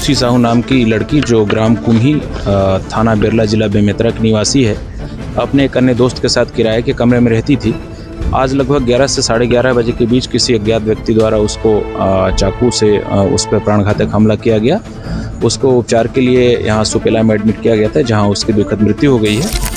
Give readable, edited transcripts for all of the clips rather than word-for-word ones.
खुशी साहू नाम की लड़की जो ग्राम कुम्ही थाना बिरला जिला बेमेतरा की निवासी है, अपने एक अन्य दोस्त के साथ किराए के कमरे में रहती थी। आज लगभग 11 से 11:30 बजे के बीच किसी अज्ञात व्यक्ति द्वारा उसको चाकू से उस पर प्राणघातक हमला किया गया। उसको उपचार के लिए यहाँ सुपेला में एडमिट किया गया था, जहाँ उसकी दुखद मृत्यु हो गई है।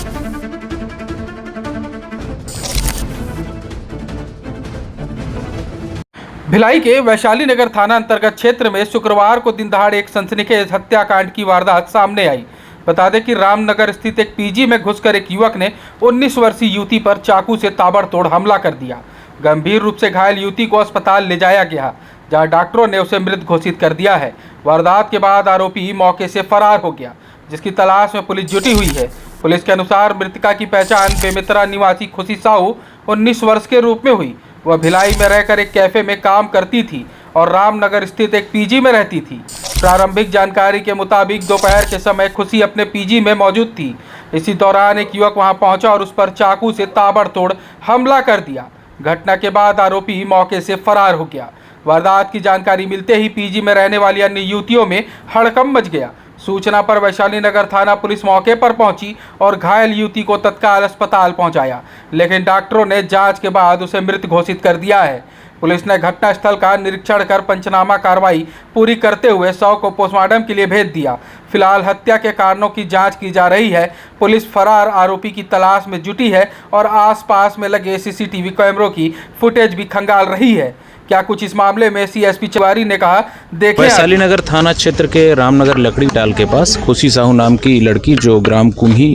भिलाई के वैशाली नगर थाना अंतर्गत क्षेत्र में शुक्रवार को दिन दहाड़े एक सनसनीखेज हत्याकांड की वारदात सामने आई। बता दें कि रामनगर स्थित एक पीजी में घुसकर एक युवक ने 19 वर्षीय युवती पर चाकू से ताबड़तोड़ हमला कर दिया। गंभीर रूप से घायल युवती को अस्पताल ले जाया गया, जहां डॉक्टरों ने उसे मृत घोषित कर दिया है। वारदात के बाद आरोपी मौके से फरार हो गया, जिसकी तलाश में पुलिस जुटी हुई है। पुलिस के अनुसार मृतका की पहचान बेमेतरा निवासी खुशी साहू 19 वर्ष के रूप में हुई। वह भिलाई में रहकर एक कैफे में काम करती थी और रामनगर स्थित एक पीजी में रहती थी। प्रारंभिक जानकारी के मुताबिक दोपहर के समय खुशी अपने पीजी में मौजूद थी। इसी दौरान एक युवक वहां पहुंचा और उस पर चाकू से ताबड़तोड़ हमला कर दिया। घटना के बाद आरोपी मौके से फरार हो गया। वारदात की जानकारी मिलते ही पीजी में रहने वाली अन्य युवतियों में हड़कंप मच गया। सूचना पर वैशाली नगर थाना पुलिस मौके पर पहुंची और घायल युवती को तत्काल अस्पताल पहुंचाया, लेकिन डॉक्टरों ने जांच के बाद उसे मृत घोषित कर दिया है। पुलिस ने घटनास्थल का निरीक्षण कर पंचनामा कार्रवाई पूरी करते हुए शव को पोस्टमार्टम के लिए भेज दिया। फिलहाल हत्या के कारणों की जांच की जा रही है। पुलिस फरार आरोपी की तलाश में जुटी है और आसपास में लगे सीसीटीवी कैमरों की फुटेज भी खंगाल रही है। क्या कुछ इस मामले में सीएसपी चवारी ने कहा, देखिए। वैशाली नगर थाना क्षेत्र के रामनगर लकड़ी टाल के पास खुशी साहू नाम की लड़की जो ग्राम कुम्ही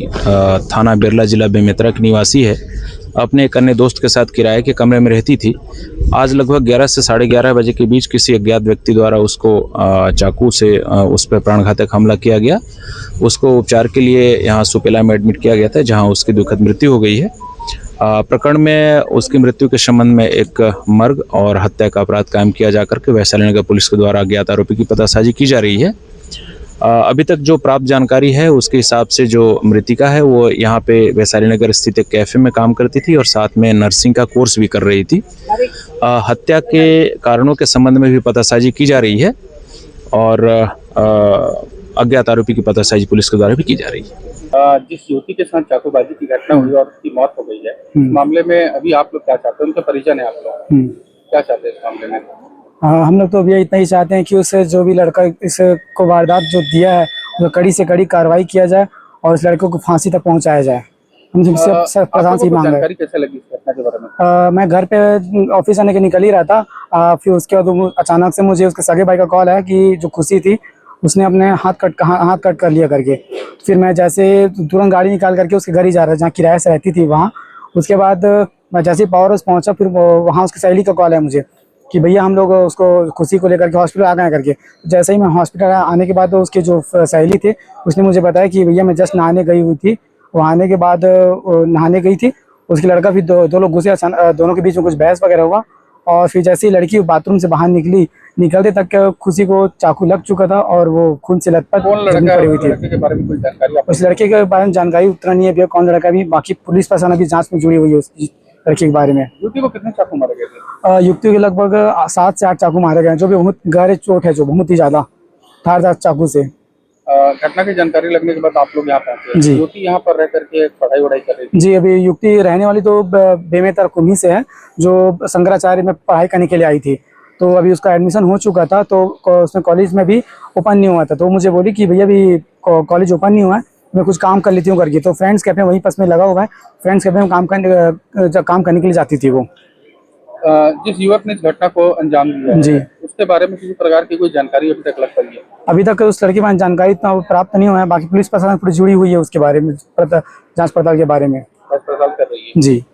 थाना बिरला जिला बेमेतरा की निवासी है, अपने एक अन्य दोस्त के साथ किराए के कमरे में रहती थी। आज लगभग 11 से 11:30 बजे के बीच किसी अज्ञात व्यक्ति द्वारा उसको चाकू से उस पर प्राणघातक हमला किया गया। उसको उपचार के लिए यहाँ सुपेला में एडमिट किया गया था, जहाँ उसकी दुखद मृत्यु हो गई है। प्रकरण में उसकी मृत्यु के संबंध में एक मर्ग और हत्या का अपराध कायम किया जाकर के वैशाली नगर पुलिस के द्वारा अज्ञात आरोपी की पतासाजी की जा रही है। अभी तक जो प्राप्त जानकारी है उसके हिसाब से जो मृतिका है वो यहाँ पे वैशाली नगर स्थित एक कैफे में काम करती थी और साथ में नर्सिंग का कोर्स भी कर रही थी। हत्या के कारणों के संबंध में भी पतासाजी की जा रही है और अज्ञात आरोपी की पतासाजी पुलिस के द्वारा भी की जा रही है। जिस युवती के साथ चाकूबाजी की घटना हुई और उसकी मौत हो गई है, इस मामले में अभी आप लोग क्या चाहते हैं? उनके परिजन है आप लोग, क्या चाहते हैं इस मामले में? हम लोग तो अभी इतना ही चाहते हैं कि उससे जो भी लड़का इसको वारदात जो दिया है वो कड़ी से कड़ी कार्रवाई किया जाए और उस लड़के को फांसी तक पहुंचाया जाए। हम सबसे प्रधान से मांग रहे हैं। कैसे लगी इस घटना के बारे में? मैं घर पे ऑफिस आने के निकल ही रहा था। फिर उसके बाद अचानक से मुझे उसके सगे भाई का कॉल है कि जो खुशी थी उसने अपने हाथ कट कर लिया करके। फिर मैं जैसे तुरंत गाड़ी निकाल करके उसके घर ही जा रहा था जहाँ किराए से रहती थी वहाँ। उसके बाद मैं जैसे पावर हाउस पहुँचा, फिर वहाँ उसकी सहेली का कॉल है मुझे कि भैया हम लोग उसको खुशी को लेकर के हॉस्पिटल आ गए करके। जैसे ही मैं हॉस्पिटल आने के बाद उसके जो सहेली थे उसने मुझे बताया कि भैया मैं जस्ट नहाने गई हुई थी। वहाँ आने के बाद नहाने गई थी, उसकी लड़का फिर दो लोग घुसे, दोनों के बीच में कुछ बहस वगैरह हुआ और फिर जैसे ही लड़की बाथरूम से बाहर निकलते तक खुशी को चाकू लग चुका था और वो खून से लथपथ पड़ी हुई थी। उस लड़के के बारे में जानकारी उतना नहीं है भैया, कौन लड़का भी। बाकी पुलिस प्रशासन अभी जांच में जुड़ी हुई है उसकी लड़के के बारे में। युवती को कितने चाकू मारे गए? युवती के लगभग 7 से 8 चाकू मारे गए, जो भी बहुत गहरे चोट है, जो बहुत ही ज्यादा धारदार चाकू से। घटना की जानकारी लगने के बाद आप लोग यहाँ पहुंचे? जी। युवती यहाँ पर रह करके पढ़ाई वढ़ाई कर रही थी? जी, अभी युवती रहने वाली तो बेमेतरा कुम्ही से है, जो शंकराचार्य में पढ़ाई करने के लिए आई थी। तो अभी उसका एडमिशन हो चुका था, तो उसमें कॉलेज में भी ओपन नहीं हुआ था। तो मुझे बोली कि भैया अभी कॉलेज ओपन नहीं हुआ है, मैं कुछ काम कर लेती हूँ करके। तो फ्रेंड्स कैफे वहीं पास में लगा हुआ है, फ्रेंड्स कैफे में काम करने के लिए जाती थी वो। जिस युवक ने इस घटना को अंजाम दिया जी, उसके बारे में किसी प्रकार की कोई जानकारी अभी तक लग पाई है? अभी तक उस लड़के के बारे में जानकारी इतना प्राप्त नहीं हुआ है। बाकी पुलिस प्रशासन पूरी जुड़ी हुई है उसके बारे में, जांच पड़ताल के बारे में जांच पड़ताल कर रही है। जी।